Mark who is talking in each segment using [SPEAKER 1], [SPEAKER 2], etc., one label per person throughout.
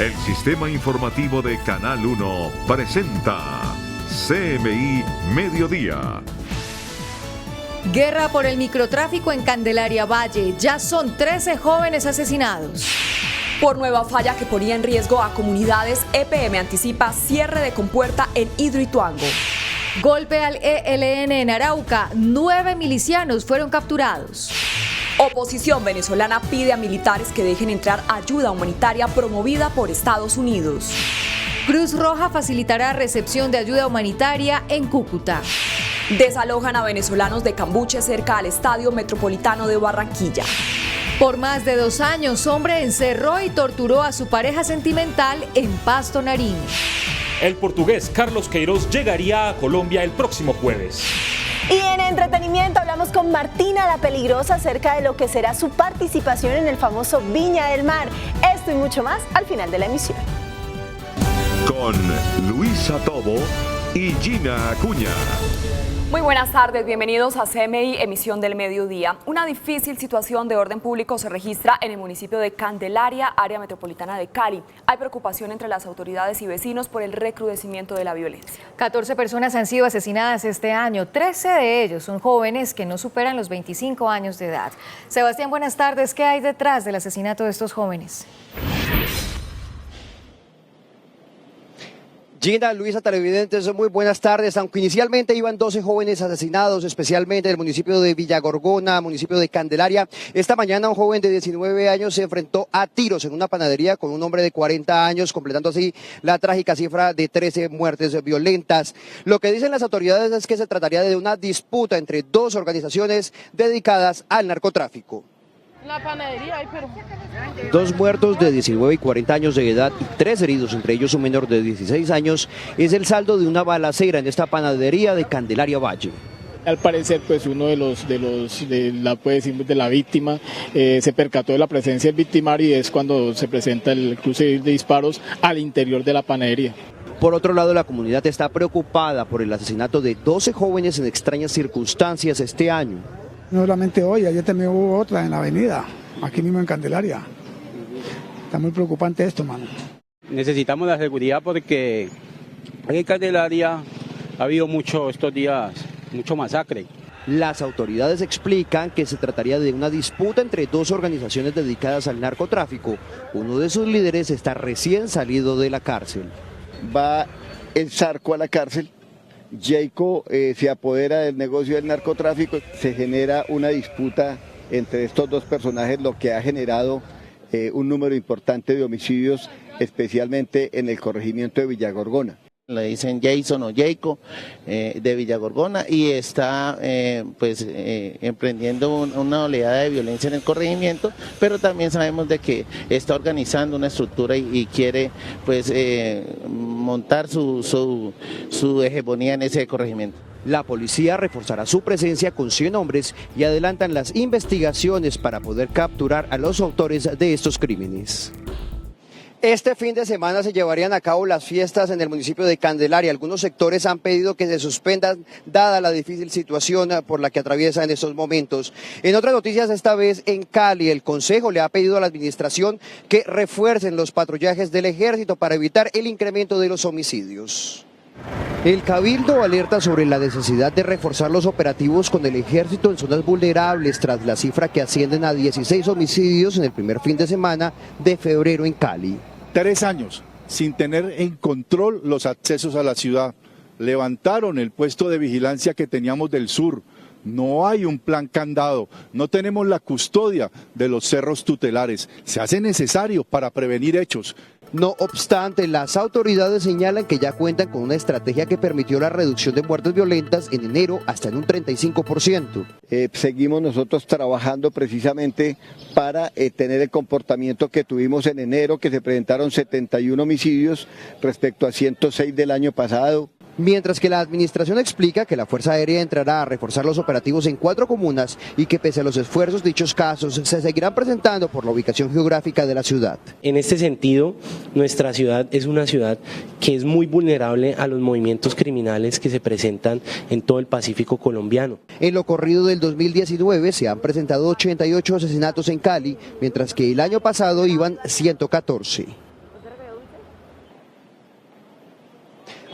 [SPEAKER 1] El sistema informativo de Canal 1 presenta CMI Mediodía.
[SPEAKER 2] Guerra por el microtráfico en Candelaria Valle. Ya son 13 jóvenes asesinados.
[SPEAKER 3] Por nueva falla que ponía en riesgo a comunidades, EPM anticipa cierre de compuerta en Hidroituango.
[SPEAKER 2] Golpe al ELN en Arauca. 9 milicianos fueron capturados.
[SPEAKER 3] Oposición venezolana pide a militares que dejen entrar ayuda humanitaria promovida por Estados Unidos.
[SPEAKER 2] Cruz Roja facilitará recepción de ayuda humanitaria en Cúcuta.
[SPEAKER 3] Desalojan a venezolanos de Cambuche cerca al Estadio Metropolitano de Barranquilla.
[SPEAKER 2] Por más de 2 años, hombre encerró y torturó a su pareja sentimental en Pasto, Nariño.
[SPEAKER 4] El portugués Carlos Queiroz llegaría a Colombia el próximo jueves.
[SPEAKER 5] Y en entretenimiento hablamos con Martina la Peligrosa acerca de lo que será su participación en el famoso Viña del Mar. Esto y mucho más al final de la emisión.
[SPEAKER 1] Con Luisa Tobo y Gina Acuña.
[SPEAKER 3] Muy buenas tardes, bienvenidos a CMI, emisión del mediodía. Una difícil situación de orden público se registra en el municipio de Candelaria, área metropolitana de Cali. Hay preocupación entre las autoridades y vecinos por el recrudecimiento de la violencia.
[SPEAKER 2] 14 personas han sido asesinadas este año. 13 de ellos son jóvenes que no superan los 25 años de edad. Sebastián, buenas tardes. ¿Qué hay detrás del asesinato de estos jóvenes?
[SPEAKER 6] Gina, Luisa, televidentes, muy buenas tardes. Aunque inicialmente iban 12 jóvenes asesinados, especialmente en el municipio de Villagorgona, municipio de Candelaria, esta mañana un joven de 19 años se enfrentó a tiros en una panadería con un hombre de 40 años, completando así la trágica cifra de 13 muertes violentas. Lo que dicen las autoridades es que se trataría de una disputa entre dos organizaciones dedicadas al narcotráfico.
[SPEAKER 7] La panadería, pero...
[SPEAKER 6] 2 muertos de 19 y 40 años de edad y 3 heridos, entre ellos un menor de 16 años, es el saldo de una balacera en esta panadería de Candelaria Valle.
[SPEAKER 8] Al parecer, pues uno de la víctima se percató de la presencia del victimario y es cuando se presenta el cruce de disparos al interior de la panadería.
[SPEAKER 6] Por otro lado, la comunidad está preocupada por el asesinato de 12 jóvenes en extrañas circunstancias este año.
[SPEAKER 9] No solamente hoy, ayer también hubo otra en la avenida, aquí mismo en Candelaria. Está muy preocupante esto, mano.
[SPEAKER 10] Necesitamos la seguridad porque aquí en Candelaria ha habido estos días mucho masacre.
[SPEAKER 6] Las autoridades explican que se trataría de una disputa entre dos organizaciones dedicadas al narcotráfico. Uno de sus líderes está recién salido de la cárcel.
[SPEAKER 11] Va el Zarco a la cárcel. Jayco se apodera del negocio del narcotráfico, se genera una disputa entre estos dos personajes, lo que ha generado un número importante de homicidios, especialmente en el corregimiento de Villagorgona.
[SPEAKER 12] Le dicen Jason o Jayco de Villagorgona y está emprendiendo una oleada de violencia en el corregimiento, pero también sabemos de que está organizando una estructura y quiere montar su hegemonía en ese corregimiento.
[SPEAKER 6] La policía reforzará su presencia con 100 hombres y adelantan las investigaciones para poder capturar a los autores de estos crímenes. Este fin de semana se llevarían a cabo las fiestas en el municipio de Candelaria. Algunos sectores han pedido que se suspendan dada la difícil situación por la que atraviesan en estos momentos. En otras noticias, esta vez en Cali, el Consejo le ha pedido a la administración que refuercen los patrullajes del ejército para evitar el incremento de los homicidios. El Cabildo alerta sobre la necesidad de reforzar los operativos con el ejército en zonas vulnerables tras la cifra que ascienden a 16 homicidios en el primer fin de semana de febrero en Cali.
[SPEAKER 13] 3 años sin tener en control los accesos a la ciudad. Levantaron el puesto de vigilancia que teníamos del sur. No hay un plan candado, no tenemos la custodia de los cerros tutelares. Se hace necesario para prevenir hechos.
[SPEAKER 6] No obstante, las autoridades señalan que ya cuentan con una estrategia que permitió la reducción de muertes violentas en enero hasta en un 35%.
[SPEAKER 11] Seguimos nosotros trabajando precisamente para tener el comportamiento que tuvimos en enero, que se presentaron 71 homicidios respecto a 106 del año pasado.
[SPEAKER 6] Mientras que la administración explica que la Fuerza Aérea entrará a reforzar los operativos en 4 comunas y que pese a los esfuerzos dichos casos se seguirán presentando por la ubicación geográfica de la ciudad.
[SPEAKER 14] En este sentido, nuestra ciudad es una ciudad que es muy vulnerable a los movimientos criminales que se presentan en todo el Pacífico colombiano.
[SPEAKER 6] En lo corrido del 2019 se han presentado 88 asesinatos en Cali, mientras que el año pasado iban 114.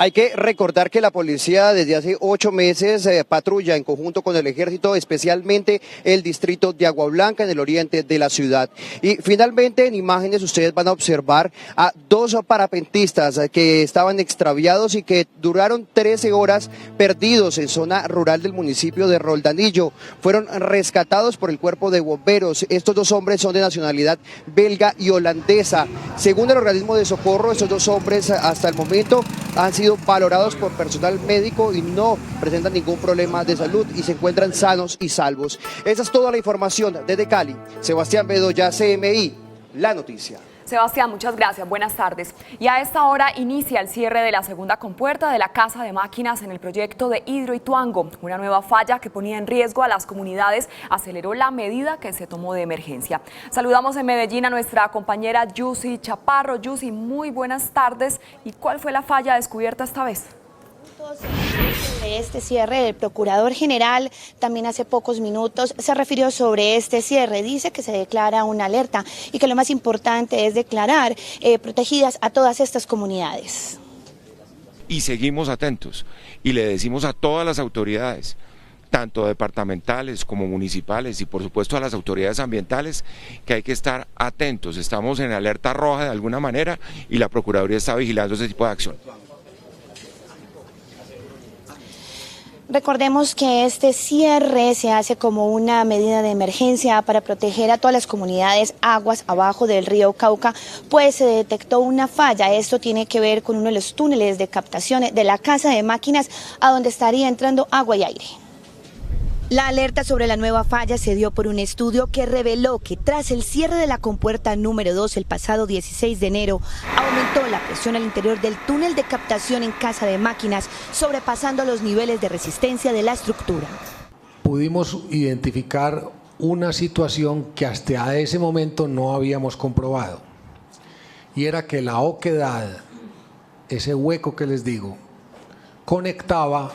[SPEAKER 6] Hay que recordar que la policía desde hace 8 meses patrulla en conjunto con el ejército, especialmente el distrito de Agua Blanca en el oriente de la ciudad. Y finalmente en imágenes ustedes van a observar a 2 parapentistas que estaban extraviados y que duraron 13 horas perdidos en zona rural del municipio de Roldanillo. Fueron rescatados por el cuerpo de bomberos. Estos 2 hombres son de nacionalidad belga y holandesa. Según el organismo de socorro, estos 2 hombres hasta el momento han sido valorados por personal médico y no presentan ningún problema de salud y se encuentran sanos y salvos. Esa es toda la información desde Cali. Sebastián Bedoya, CMI, La Noticia.
[SPEAKER 3] Sebastián, muchas gracias, buenas tardes. Y a esta hora inicia el cierre de la segunda compuerta de la Casa de Máquinas en el proyecto de Hidroituango. Una nueva falla que ponía en riesgo a las comunidades aceleró la medida que se tomó de emergencia. Saludamos en Medellín a nuestra compañera Yusi Chaparro. Yusi, muy buenas tardes. ¿Y cuál fue la falla descubierta esta vez?
[SPEAKER 15] De este cierre, el Procurador General también hace pocos minutos se refirió sobre este cierre. Dice que se declara una alerta y que lo más importante es declarar protegidas a todas estas comunidades.
[SPEAKER 16] Y seguimos atentos y le decimos a todas las autoridades, tanto departamentales como municipales y por supuesto a las autoridades ambientales, que hay que estar atentos. Estamos en alerta roja de alguna manera y la Procuraduría está vigilando ese tipo de acción.
[SPEAKER 15] Recordemos que este cierre se hace como una medida de emergencia para proteger a todas las comunidades aguas abajo del río Cauca, pues se detectó una falla. Esto tiene que ver con uno de los túneles de captación de la Casa de Máquinas, a donde estaría entrando agua y aire. La alerta sobre la nueva falla se dio por un estudio que reveló que tras el cierre de la compuerta número 2 el pasado 16 de enero, aumentó la presión al interior del túnel de captación en Casa de Máquinas, sobrepasando los niveles de resistencia de la estructura.
[SPEAKER 17] Pudimos identificar una situación que hasta ese momento no habíamos comprobado, y era que la oquedad, ese hueco que les digo, conectaba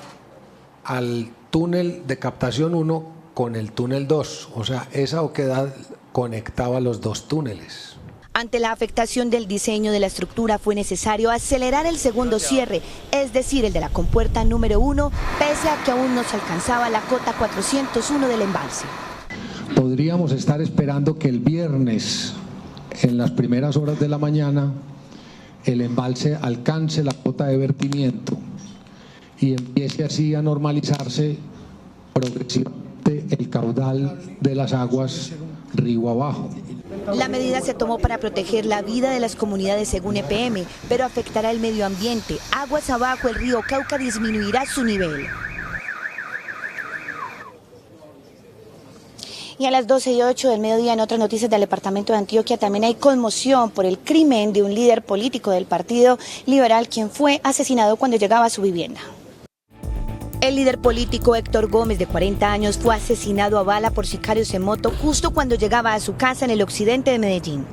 [SPEAKER 17] al túnel de captación 1 con el túnel 2, o sea, esa oquedad conectaba los 2 túneles.
[SPEAKER 15] Ante la afectación del diseño de la estructura fue necesario acelerar el segundo cierre, es decir, el de la compuerta número 1, pese a que aún no se alcanzaba la cota 401 del embalse.
[SPEAKER 17] Podríamos estar esperando que el viernes, en las primeras horas de la mañana, el embalse alcance la cota de vertimiento y empiece así a normalizarse progresivamente el caudal de las aguas río abajo.
[SPEAKER 15] La medida se tomó para proteger la vida de las comunidades según EPM, pero afectará el medio ambiente. Aguas abajo, el río Cauca disminuirá su nivel. Y a las 12:08 del mediodía, en otras noticias del departamento de Antioquia, también hay conmoción por el crimen de un líder político del Partido Liberal, quien fue asesinado cuando llegaba a su vivienda. El líder político Héctor Gómez, de 40 años, fue asesinado a bala por sicarios en moto justo cuando llegaba a su casa en el occidente de Medellín.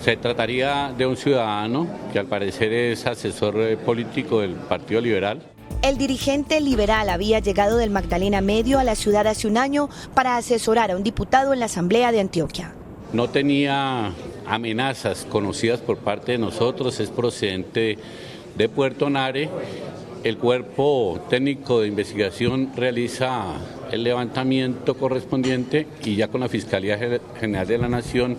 [SPEAKER 18] Se trataría de un ciudadano que al parecer es asesor político del Partido Liberal.
[SPEAKER 15] El dirigente liberal había llegado del Magdalena Medio a la ciudad hace un año para asesorar a un diputado en la Asamblea de Antioquia.
[SPEAKER 18] No tenía amenazas conocidas por parte de nosotros, es procedente de Puerto Nare. El cuerpo técnico de investigación realiza el levantamiento correspondiente y ya con la Fiscalía General de la Nación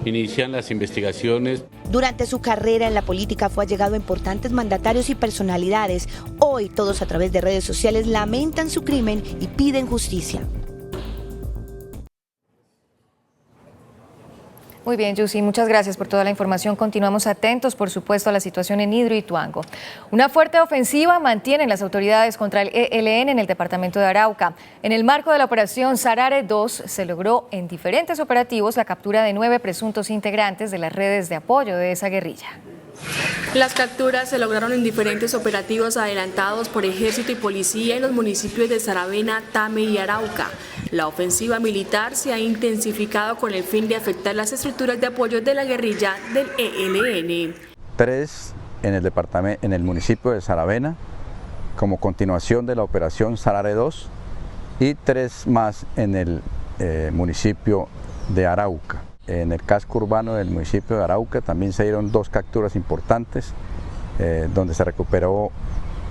[SPEAKER 18] inician las investigaciones.
[SPEAKER 15] Durante su carrera en la política fue allegado a importantes mandatarios y personalidades. Hoy todos a través de redes sociales lamentan su crimen y piden justicia.
[SPEAKER 2] Muy bien, Yusi, muchas gracias por toda la información. Continuamos atentos, por supuesto, a la situación en Hidroituango. Una fuerte ofensiva mantienen las autoridades contra el ELN en el departamento de Arauca. En el marco de la operación Sarare 2 se logró en diferentes operativos la captura de 9 presuntos integrantes de las redes de apoyo de esa guerrilla.
[SPEAKER 19] Las capturas se lograron en diferentes operativos adelantados por Ejército y Policía en los municipios de Saravena, Tame y Arauca. La ofensiva militar se ha intensificado con el fin de afectar las estructuras de apoyo de la guerrilla del ELN.
[SPEAKER 20] 3 en el municipio de Saravena, como continuación de la operación Sarare 2, y 3 más en el municipio de Arauca. En el casco urbano del municipio de Arauca también se dieron 2 capturas importantes, donde se recuperó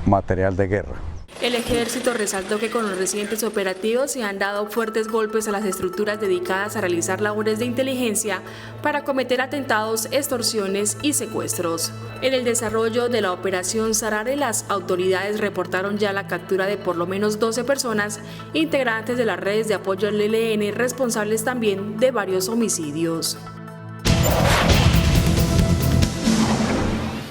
[SPEAKER 20] material de guerra.
[SPEAKER 19] El ejército resaltó que con los recientes operativos se han dado fuertes golpes a las estructuras dedicadas a realizar labores de inteligencia para cometer atentados, extorsiones y secuestros. En el desarrollo de la operación Sarare, las autoridades reportaron ya la captura de por lo menos 12 personas integrantes de las redes de apoyo al ELN, responsables también de varios homicidios.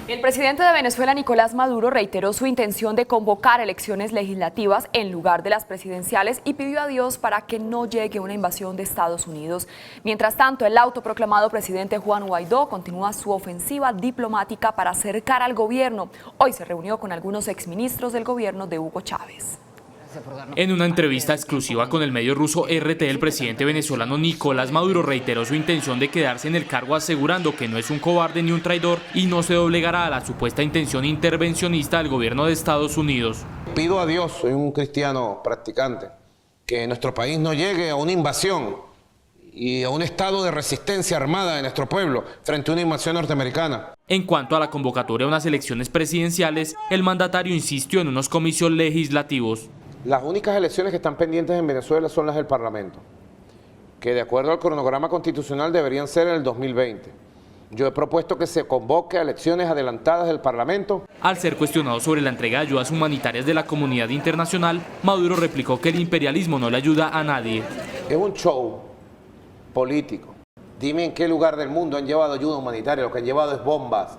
[SPEAKER 3] El presidente de Venezuela, Nicolás Maduro, reiteró su intención de convocar elecciones legislativas en lugar de las presidenciales y pidió a Dios para que no llegue una invasión de Estados Unidos. Mientras tanto, el autoproclamado presidente Juan Guaidó continúa su ofensiva diplomática para acercar al gobierno. Hoy se reunió con algunos exministros del gobierno de Hugo Chávez.
[SPEAKER 21] En una entrevista exclusiva con el medio ruso RT, el presidente venezolano Nicolás Maduro reiteró su intención de quedarse en el cargo, asegurando que no es un cobarde ni un traidor y no se doblegará a la supuesta intención intervencionista del gobierno de Estados Unidos.
[SPEAKER 22] Pido a Dios, soy un cristiano practicante, que nuestro país no llegue a una invasión y a un estado de resistencia armada de nuestro pueblo frente a una invasión norteamericana.
[SPEAKER 21] En cuanto a la convocatoria a unas elecciones presidenciales, el mandatario insistió en unos comicios legislativos.
[SPEAKER 22] Las únicas elecciones que están pendientes en Venezuela son las del Parlamento, que de acuerdo al cronograma constitucional deberían ser en el 2020. Yo he propuesto que se convoque a elecciones adelantadas del Parlamento.
[SPEAKER 21] Al ser cuestionado sobre la entrega de ayudas humanitarias de la comunidad internacional, Maduro replicó que el imperialismo no le ayuda a nadie.
[SPEAKER 22] Es un show político. Dime en qué lugar del mundo han llevado ayuda humanitaria. Lo que han llevado es bombas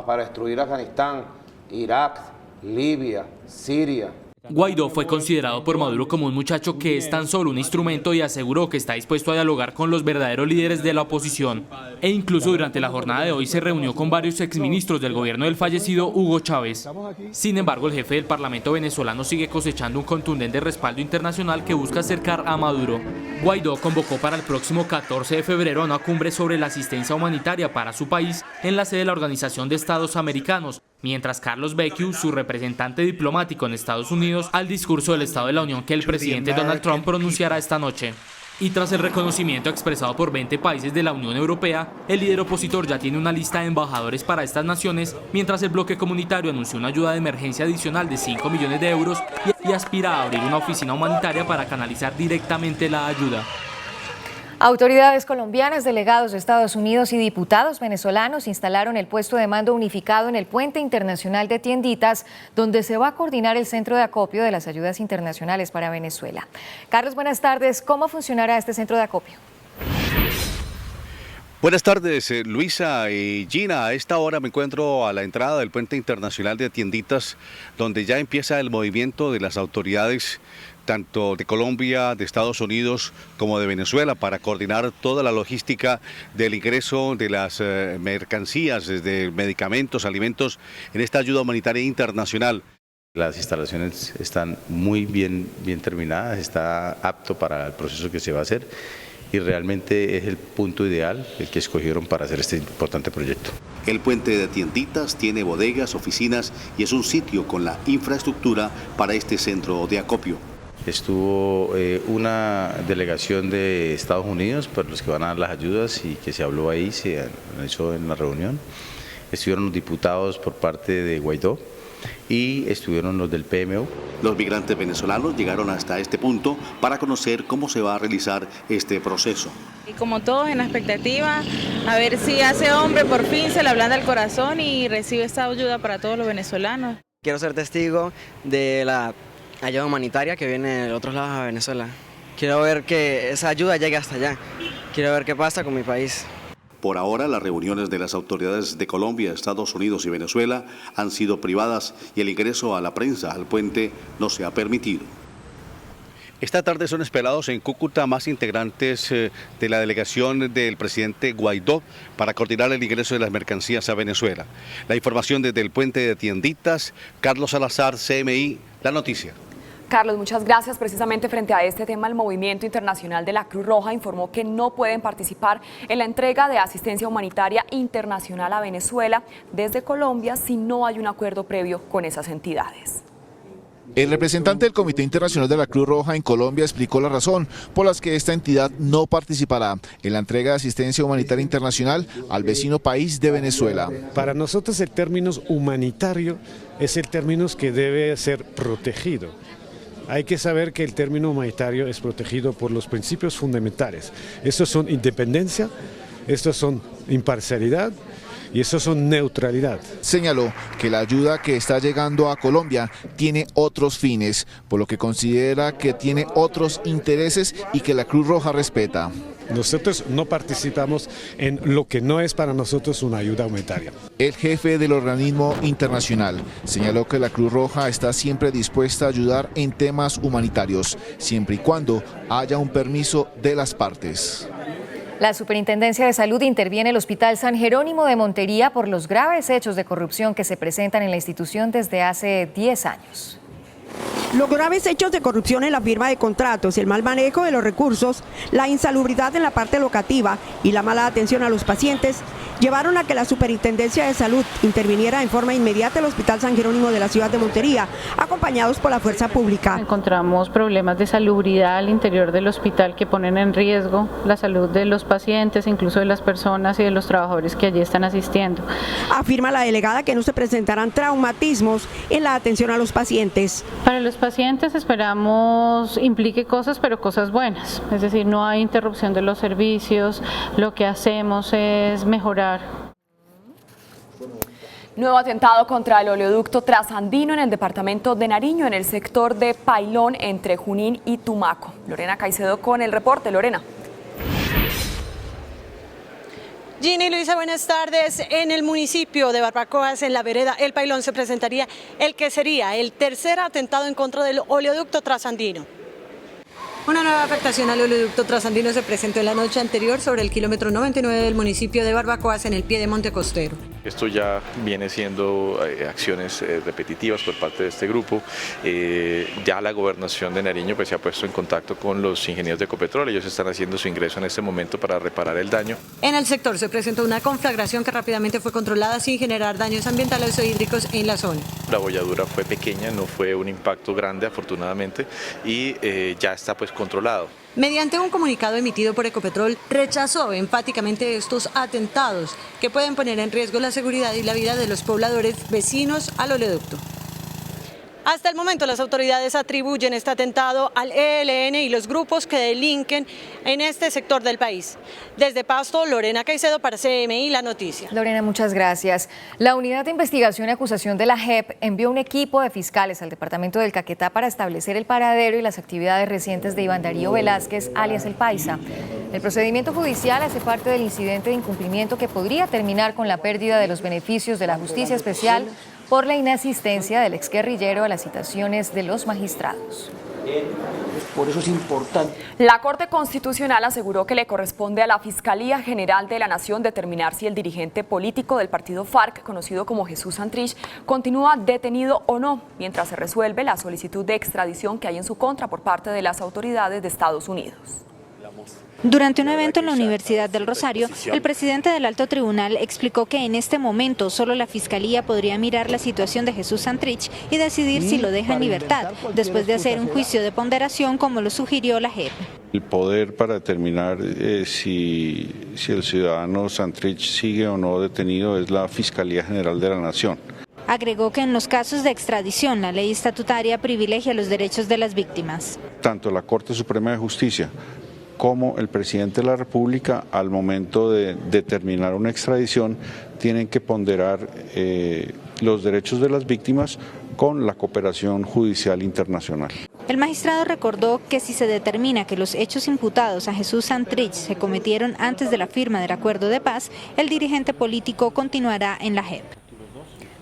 [SPEAKER 22] para destruir Afganistán, Irak, Libia, Siria.
[SPEAKER 21] Guaidó fue considerado por Maduro como un muchacho que es tan solo un instrumento y aseguró que está dispuesto a dialogar con los verdaderos líderes de la oposición. E incluso durante la jornada de hoy se reunió con varios exministros del gobierno del fallecido Hugo Chávez. Sin embargo, el jefe del Parlamento venezolano sigue cosechando un contundente respaldo internacional que busca acercar a Maduro. Guaidó convocó para el próximo 14 de febrero a una cumbre sobre la asistencia humanitaria para su país en la sede de la Organización de Estados Americanos, mientras Carlos Vecchiu, su representante diplomático en Estados Unidos, al discurso del Estado de la Unión que el presidente Donald Trump pronunciará esta noche. Y tras el reconocimiento expresado por 20 países de la Unión Europea, el líder opositor ya tiene una lista de embajadores para estas naciones, mientras el bloque comunitario anunció una ayuda de emergencia adicional de 5 millones de euros y aspira a abrir una oficina humanitaria para canalizar directamente la ayuda.
[SPEAKER 2] Autoridades colombianas, delegados de Estados Unidos y diputados venezolanos instalaron el puesto de mando unificado en el Puente Internacional de Tienditas, donde se va a coordinar el centro de acopio de las ayudas internacionales para Venezuela. Carlos, buenas tardes. ¿Cómo funcionará este centro de acopio?
[SPEAKER 23] Buenas tardes, Luisa y Gina. A esta hora me encuentro a la entrada del Puente Internacional de Tienditas, donde ya empieza el movimiento de las autoridades tanto de Colombia, de Estados Unidos como de Venezuela para coordinar toda la logística del ingreso de las mercancías, desde medicamentos, alimentos, en esta ayuda humanitaria internacional.
[SPEAKER 24] Las instalaciones están muy bien terminadas, está apto para el proceso que se va a hacer y realmente es el punto ideal el que escogieron para hacer este importante proyecto.
[SPEAKER 23] El Puente de Tienditas tiene bodegas, oficinas y es un sitio con la infraestructura para este centro de acopio.
[SPEAKER 24] Estuvo una delegación de Estados Unidos, por los que van a dar las ayudas y que se habló ahí, se analizó en la reunión. Estuvieron los diputados por parte de Guaidó y estuvieron los del PMO.
[SPEAKER 23] Los migrantes venezolanos llegaron hasta este punto para conocer cómo se va a realizar este proceso.
[SPEAKER 25] Y como todos en la expectativa, a ver si a ese hombre por fin se le ablanda el corazón y recibe esta ayuda para todos los venezolanos.
[SPEAKER 26] Quiero ser testigo de la ayuda humanitaria que viene de otros lados a Venezuela. Quiero ver que esa ayuda llegue hasta allá. Quiero ver qué pasa con mi país.
[SPEAKER 23] Por ahora, las reuniones de las autoridades de Colombia, Estados Unidos y Venezuela han sido privadas y el ingreso a la prensa al puente no se ha permitido. Esta tarde son esperados en Cúcuta más integrantes de la delegación del presidente Guaidó para coordinar el ingreso de las mercancías a Venezuela. La información desde el Puente de Tienditas, Carlos Salazar, CMI, La Noticia.
[SPEAKER 3] Carlos, muchas gracias. Precisamente frente a este tema, el Movimiento Internacional de la Cruz Roja informó que no pueden participar en la entrega de asistencia humanitaria internacional a Venezuela desde Colombia si no hay un acuerdo previo con esas entidades.
[SPEAKER 1] El representante del Comité Internacional de la Cruz Roja en Colombia explicó la razón por las que esta entidad no participará en la entrega de asistencia humanitaria internacional al vecino país de Venezuela.
[SPEAKER 4] Para nosotros el término humanitario es el término que debe ser protegido. Hay que saber que el término humanitario es protegido por los principios fundamentales. Estos son independencia, estos son imparcialidad y estos son neutralidad.
[SPEAKER 1] Señaló que la ayuda que está llegando a Colombia tiene otros fines, por lo que considera que tiene otros intereses y que la Cruz Roja respeta.
[SPEAKER 4] Nosotros no participamos en lo que no es para nosotros una ayuda humanitaria.
[SPEAKER 1] El jefe del organismo internacional señaló que la Cruz Roja está siempre dispuesta a ayudar en temas humanitarios, siempre y cuando haya un permiso de las partes.
[SPEAKER 2] La Superintendencia de Salud interviene en el Hospital San Jerónimo de Montería por los graves hechos de corrupción que se presentan en la institución desde hace 10 años.
[SPEAKER 5] Los graves hechos de corrupción en la firma de contratos, el mal manejo de los recursos, la insalubridad en la parte locativa y la mala atención a los pacientes llevaron a que la Superintendencia de Salud interviniera en forma inmediata el Hospital San Jerónimo de la ciudad de Montería, acompañados por la fuerza pública.
[SPEAKER 7] Encontramos problemas de salubridad al interior del hospital que ponen en riesgo la salud de los pacientes, incluso de las personas y de los trabajadores que allí están asistiendo.
[SPEAKER 5] Afirma la delegada que no se presentarán traumatismos en la atención a los pacientes.
[SPEAKER 7] Para los pacientes esperamos implique cosas, pero cosas buenas, es decir, no hay interrupción de los servicios, lo que hacemos es mejorar.
[SPEAKER 3] Nuevo atentado contra el oleoducto trasandino en el departamento de Nariño, en el sector de Pailón, entre Junín y Tumaco. Lorena Caicedo con el reporte. Lorena.
[SPEAKER 8] Gini, Luisa, buenas tardes. En el municipio de Barbacoas, en la vereda El Pailón, se presentaría el que sería el tercer atentado en contra del oleoducto trasandino. Una nueva afectación al oleoducto trasandino se presentó en la noche anterior sobre el kilómetro 99 del municipio de Barbacoas, en el pie de Monte Costero.
[SPEAKER 9] Esto ya viene siendo acciones repetitivas por parte de este grupo. Ya la gobernación de Nariño pues, se ha puesto en contacto con los ingenieros de Ecopetrol. Ellos están haciendo su ingreso en este momento para reparar el daño.
[SPEAKER 8] En el sector se presentó una conflagración que rápidamente fue controlada sin generar daños ambientales o hídricos en la zona.
[SPEAKER 9] La bolladura fue pequeña, no fue un impacto grande afortunadamente y ya está pues controlado.
[SPEAKER 8] Mediante un comunicado emitido por Ecopetrol, rechazó enfáticamente estos atentados que pueden poner en riesgo la seguridad y la vida de los pobladores vecinos al oleoducto. Hasta el momento las autoridades atribuyen este atentado al ELN y los grupos que delinquen en este sector del país. Desde Pasto, Lorena Caicedo para CMI La Noticia.
[SPEAKER 2] Lorena, muchas gracias. La Unidad de Investigación y Acusación de la JEP envió un equipo de fiscales al departamento del Caquetá para establecer el paradero y las actividades recientes de Iván Darío Velázquez, alias El Paisa. El procedimiento judicial hace parte del incidente de incumplimiento que podría terminar con la pérdida de los beneficios de la justicia especial por la inasistencia del exguerrillero a las citaciones de los magistrados.
[SPEAKER 27] Por eso es importante.
[SPEAKER 3] La Corte Constitucional aseguró que le corresponde a la Fiscalía General de la Nación determinar si el dirigente político del partido FARC, conocido como Jesús Santrich, continúa detenido o no, mientras se resuelve la solicitud de extradición que hay en su contra por parte de las autoridades de Estados Unidos.
[SPEAKER 28] Durante un evento en la Universidad del Rosario, el presidente del Alto Tribunal explicó que en este momento solo la Fiscalía podría mirar la situación de Jesús Santrich y decidir si lo deja en libertad, después de hacer un juicio de ponderación como lo sugirió la JEP.
[SPEAKER 29] El poder para determinar si el ciudadano Santrich sigue o no detenido es la Fiscalía General de la Nación.
[SPEAKER 28] Agregó que en los casos de extradición la ley estatutaria privilegia los derechos de las víctimas.
[SPEAKER 29] Tanto la Corte Suprema de Justicia como el presidente de la República, al momento de determinar una extradición, tienen que ponderar los derechos de las víctimas con la cooperación judicial internacional.
[SPEAKER 28] El magistrado recordó que si se determina que los hechos imputados a Jesús Santrich se cometieron antes de la firma del acuerdo de paz, el dirigente político continuará en la JEP.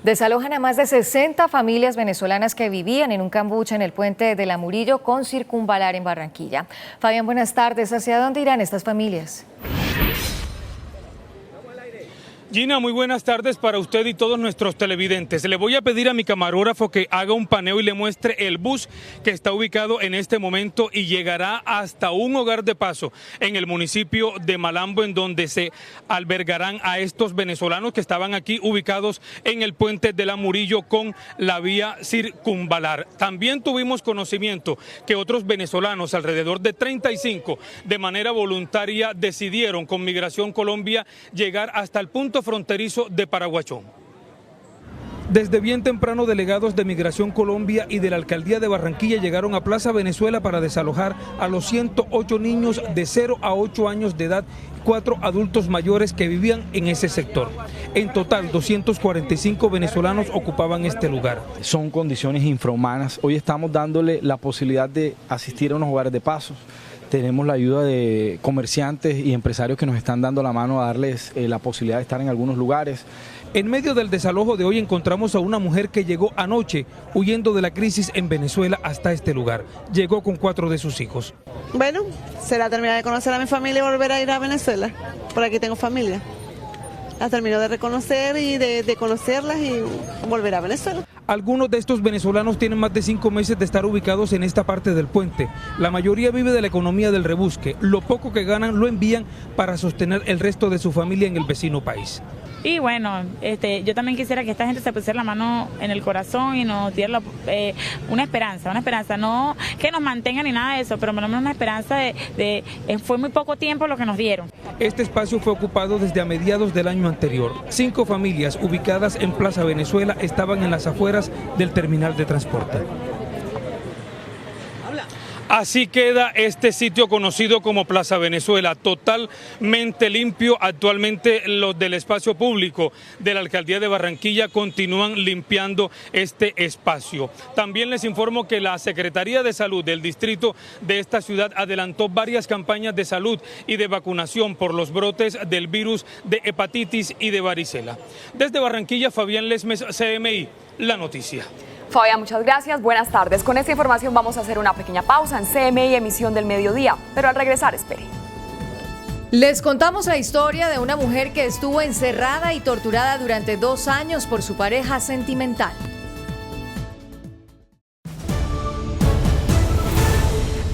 [SPEAKER 2] Desalojan a más de 60 familias venezolanas que vivían en un cambuche en el puente de la Murillo con Circunvalar en Barranquilla. Fabián, buenas tardes. ¿Hacia dónde irán estas familias?
[SPEAKER 6] Gina, muy buenas tardes para usted y todos nuestros televidentes. Le voy a pedir a mi camarógrafo que haga un paneo y le muestre el bus que está ubicado en este momento y llegará hasta un hogar de paso en el municipio de Malambo, en donde se albergarán a estos venezolanos que estaban aquí ubicados en el puente de la Murillo con la vía circunvalar. También tuvimos conocimiento que otros venezolanos, alrededor de 35, de manera voluntaria decidieron con Migración Colombia llegar hasta el punto fronterizo de Paraguachón. Desde bien temprano, delegados de Migración Colombia y de la Alcaldía de Barranquilla llegaron a Plaza Venezuela para desalojar a los 108 niños de 0 a 8 años de edad, 4 adultos mayores que vivían en ese sector. En total, 245 venezolanos ocupaban este lugar.
[SPEAKER 10] Son condiciones infrahumanas. Hoy estamos dándole la posibilidad de asistir a unos hogares de paso. Tenemos la ayuda de comerciantes y empresarios que nos están dando la mano a darles la posibilidad de estar en algunos lugares.
[SPEAKER 6] En medio del desalojo de hoy encontramos a una mujer que llegó anoche huyendo de la crisis en Venezuela hasta este lugar. Llegó con 4 de sus hijos.
[SPEAKER 11] Bueno, será terminar de conocer a mi familia y volver a ir a Venezuela. Por aquí tengo familia. Las termino de reconocer y de conocerlas y volver a Venezuela.
[SPEAKER 6] Algunos de estos venezolanos tienen más de 5 meses de estar ubicados en esta parte del puente. La mayoría vive de la economía del rebusque. Lo poco que ganan lo envían para sostener el resto de su familia en el vecino país.
[SPEAKER 25] Y bueno, yo también quisiera que esta gente se pusiera la mano en el corazón y nos diera una esperanza, no que nos mantengan ni nada de eso, pero por lo menos una esperanza fue muy poco tiempo lo que nos dieron.
[SPEAKER 6] Este espacio fue ocupado desde a mediados del año anterior. 5 familias ubicadas en Plaza Venezuela estaban en las afueras del terminal de transporte. Así queda este sitio conocido como Plaza Venezuela, totalmente limpio. Actualmente los del espacio público de la Alcaldía de Barranquilla continúan limpiando este espacio. También les informo que la Secretaría de Salud del distrito de esta ciudad adelantó varias campañas de salud y de vacunación por los brotes del virus de hepatitis y de varicela. Desde Barranquilla, Fabián Lesmes, CMI, La Noticia.
[SPEAKER 3] Fabián, muchas gracias, buenas tardes. Con esta información vamos a hacer una pequeña pausa en CMI Emisión del Mediodía, pero al regresar, espere.
[SPEAKER 2] Les contamos la historia de una mujer que estuvo encerrada y torturada durante 2 años por su pareja sentimental.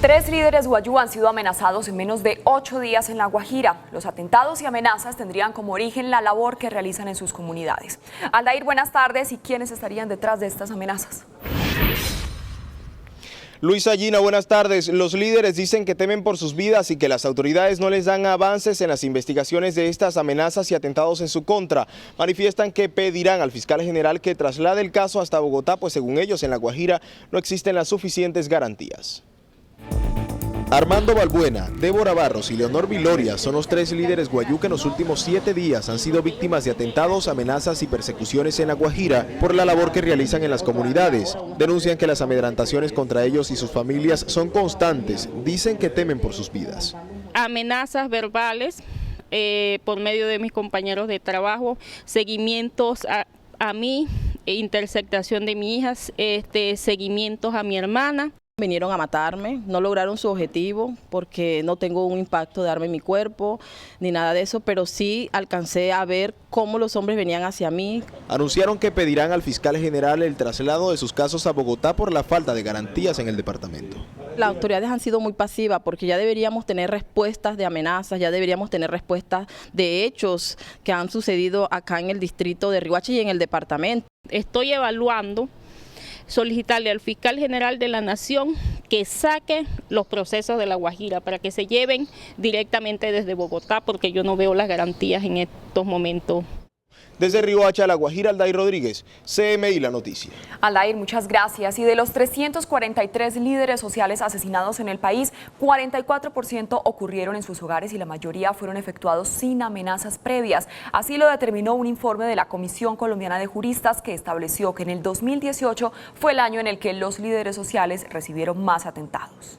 [SPEAKER 3] 3 líderes guayú han sido amenazados en menos de 8 días en La Guajira. Los atentados y amenazas tendrían como origen la labor que realizan en sus comunidades. Aldair, buenas tardes. ¿Y quiénes estarían detrás de estas amenazas?
[SPEAKER 12] Luisa, Gina, buenas tardes. Los líderes dicen que temen por sus vidas y que las autoridades no les dan avances en las investigaciones de estas amenazas y atentados en su contra. Manifiestan que pedirán al fiscal general que traslade el caso hasta Bogotá, pues según ellos en La Guajira no existen las suficientes garantías. Armando Balbuena, Débora Barros y Leonor Viloria son los 3 líderes guayú que en los últimos 7 días han sido víctimas de atentados, amenazas y persecuciones en La Guajira por la labor que realizan en las comunidades. Denuncian que las amedrentaciones contra ellos y sus familias son constantes. Dicen que temen por sus vidas.
[SPEAKER 13] Amenazas verbales por medio de mis compañeros de trabajo, seguimientos a mí, interceptación de mi hija, seguimientos a mi hermana.
[SPEAKER 14] Vinieron a matarme, no lograron su objetivo porque no tengo un impacto de arma en mi cuerpo ni nada de eso, pero sí alcancé a ver cómo los hombres venían hacia mí.
[SPEAKER 12] Anunciaron que pedirán al fiscal general el traslado de sus casos a Bogotá por la falta de garantías en el departamento.
[SPEAKER 14] Las autoridades han sido muy pasivas porque ya deberíamos tener respuestas de amenazas, ya deberíamos tener respuestas de hechos que han sucedido acá en el distrito de Riohacha y en el departamento.
[SPEAKER 13] Estoy evaluando solicitarle al fiscal general de la Nación que saque los procesos de La Guajira para que se lleven directamente desde Bogotá, porque yo no veo las garantías en estos momentos.
[SPEAKER 12] Desde Riohacha, La Guajira, Aldair Rodríguez, CMI La Noticia.
[SPEAKER 3] Aldair, muchas gracias. Y de los 343 líderes sociales asesinados en el país, 44% ocurrieron en sus hogares y la mayoría fueron efectuados sin amenazas previas. Así lo determinó un informe de la Comisión Colombiana de Juristas que estableció que en el 2018 fue el año en el que los líderes sociales recibieron más atentados.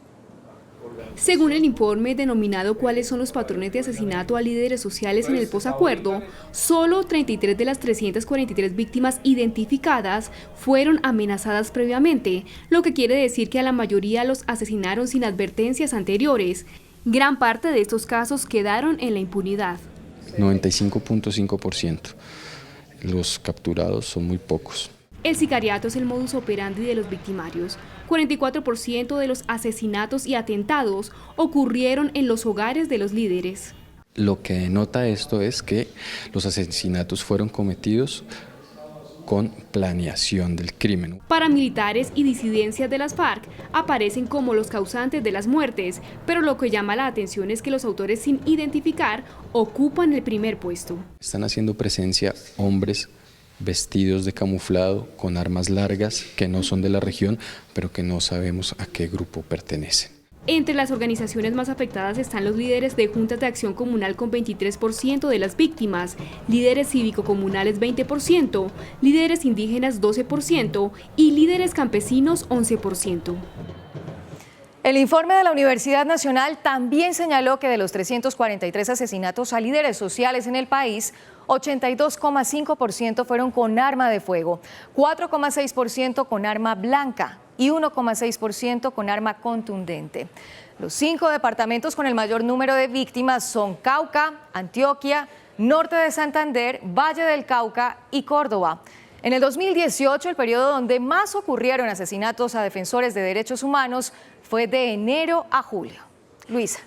[SPEAKER 16] Según el informe denominado ¿Cuáles son los patrones de asesinato a líderes sociales en el posacuerdo?, solo 33 de las 343 víctimas identificadas fueron amenazadas previamente, lo que quiere decir que a la mayoría los asesinaron sin advertencias anteriores. Gran parte de estos casos quedaron en la impunidad.
[SPEAKER 15] 95.5%. Los capturados son muy pocos.
[SPEAKER 16] El sicariato es el modus operandi de los victimarios. 44% de los asesinatos y atentados ocurrieron en los hogares de los líderes.
[SPEAKER 15] Lo que denota esto es que los asesinatos fueron cometidos con planeación del crimen.
[SPEAKER 16] Paramilitares y disidencias de las FARC aparecen como los causantes de las muertes, pero lo que llama la atención es que los autores sin identificar ocupan el primer puesto.
[SPEAKER 15] Están haciendo presencia hombres vestidos de camuflado con armas largas que no son de la región, pero que no sabemos a qué grupo pertenecen.
[SPEAKER 16] Entre las organizaciones más afectadas están los líderes de juntas de acción comunal con 23% de las víctimas, líderes cívico-comunales 20%, líderes indígenas 12% y líderes campesinos 11%.
[SPEAKER 2] El informe de la Universidad Nacional también señaló que de los 343 asesinatos a líderes sociales en el país, 82,5% fueron con arma de fuego, 4,6% con arma blanca y 1,6% con arma contundente. Los 5 departamentos con el mayor número de víctimas son Cauca, Antioquia, Norte de Santander, Valle del Cauca y Córdoba. En el 2018, el periodo donde más ocurrieron asesinatos a defensores de derechos humanos fue de enero a julio. Luisa.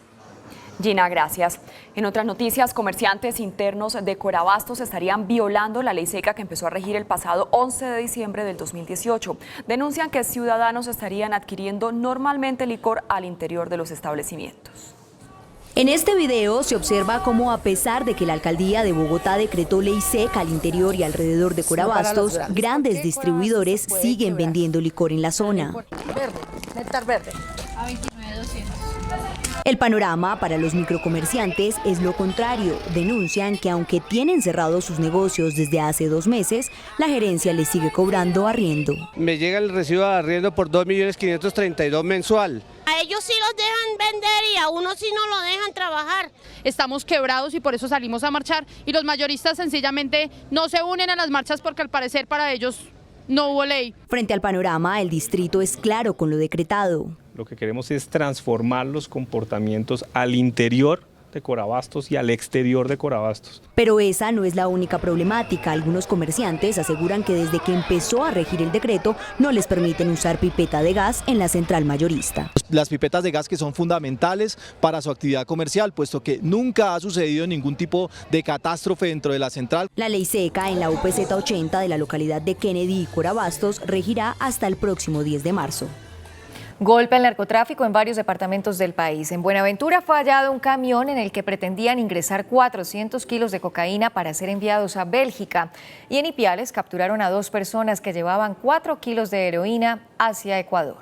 [SPEAKER 3] Gina, gracias. En otras noticias, comerciantes internos de Corabastos estarían violando la ley seca que empezó a regir el pasado 11 de diciembre del 2018. Denuncian que ciudadanos estarían adquiriendo normalmente licor al interior de los establecimientos.
[SPEAKER 17] En este video se observa cómo, a pesar de que la alcaldía de Bogotá decretó ley seca al interior y alrededor de Corabastos, grandes distribuidores siguen vendiendo licor en la zona.
[SPEAKER 18] Néctar verde. A 29.200.
[SPEAKER 17] El panorama para los microcomerciantes es lo contrario. Denuncian que aunque tienen cerrados sus negocios desde hace 2 meses, la gerencia les sigue cobrando arriendo.
[SPEAKER 19] Me llega el recibo de arriendo por 2.532.000 mensual.
[SPEAKER 20] A ellos sí los dejan vender y a uno sí no lo dejan trabajar.
[SPEAKER 21] Estamos quebrados y por eso salimos a marchar, y los mayoristas sencillamente no se unen a las marchas porque al parecer para ellos no hubo ley.
[SPEAKER 17] Frente al panorama, el distrito es claro con lo decretado.
[SPEAKER 22] Lo que queremos es transformar los comportamientos al interior de Corabastos y al exterior de Corabastos.
[SPEAKER 17] Pero esa no es la única problemática. Algunos comerciantes aseguran que desde que empezó a regir el decreto no les permiten usar pipeta de gas en la central mayorista.
[SPEAKER 24] Las pipetas de gas que son fundamentales para su actividad comercial, puesto que nunca ha sucedido ningún tipo de catástrofe dentro de la central.
[SPEAKER 17] La ley seca en la UPZ 80 de la localidad de Kennedy y Corabastos regirá hasta el próximo 10 de marzo.
[SPEAKER 2] Golpe al narcotráfico en varios departamentos del país. En Buenaventura fue hallado un camión en el que pretendían ingresar 400 kilos de cocaína para ser enviados a Bélgica. Y en Ipiales capturaron a 2 personas que llevaban 4 kilos de heroína hacia Ecuador.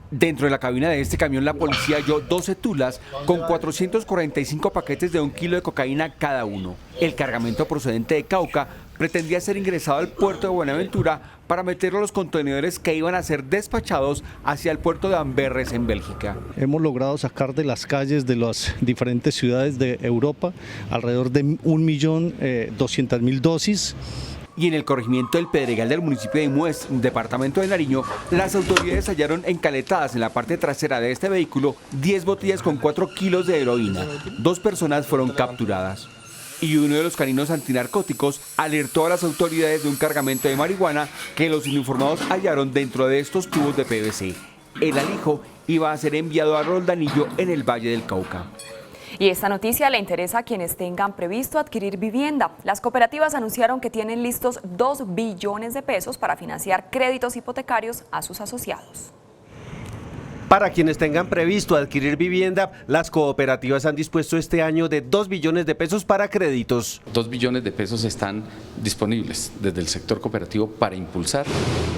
[SPEAKER 26] Dentro de la cabina de este camión la policía halló 12 tulas con 445 paquetes de 1 kilo de cocaína cada uno. El cargamento procedente de Cauca pretendía ser ingresado al puerto de Buenaventura para meterlo a los contenedores que iban a ser despachados hacia el puerto de Amberes en Bélgica.
[SPEAKER 30] Hemos logrado sacar de las calles de las diferentes ciudades de Europa alrededor de 1.200.000 dosis.
[SPEAKER 26] Y en el corregimiento del Pedregal del municipio de Imues, departamento de Nariño, las autoridades hallaron encaletadas en la parte trasera de este vehículo 10 botellas con 4 kilos de heroína. 2 personas fueron capturadas. Y uno de los caninos antinarcóticos alertó a las autoridades de un cargamento de marihuana que los uniformados hallaron dentro de estos tubos de PVC. El alijo iba a ser enviado a Roldanillo en el Valle del Cauca.
[SPEAKER 3] Y esta noticia le interesa a quienes tengan previsto adquirir vivienda. Las cooperativas anunciaron que tienen listos 2 billones de pesos para financiar créditos hipotecarios a sus asociados.
[SPEAKER 31] Para quienes tengan previsto adquirir vivienda, las cooperativas han dispuesto este año de 2 billones de pesos para créditos.
[SPEAKER 32] 2 billones de pesos están disponibles desde el sector cooperativo para impulsar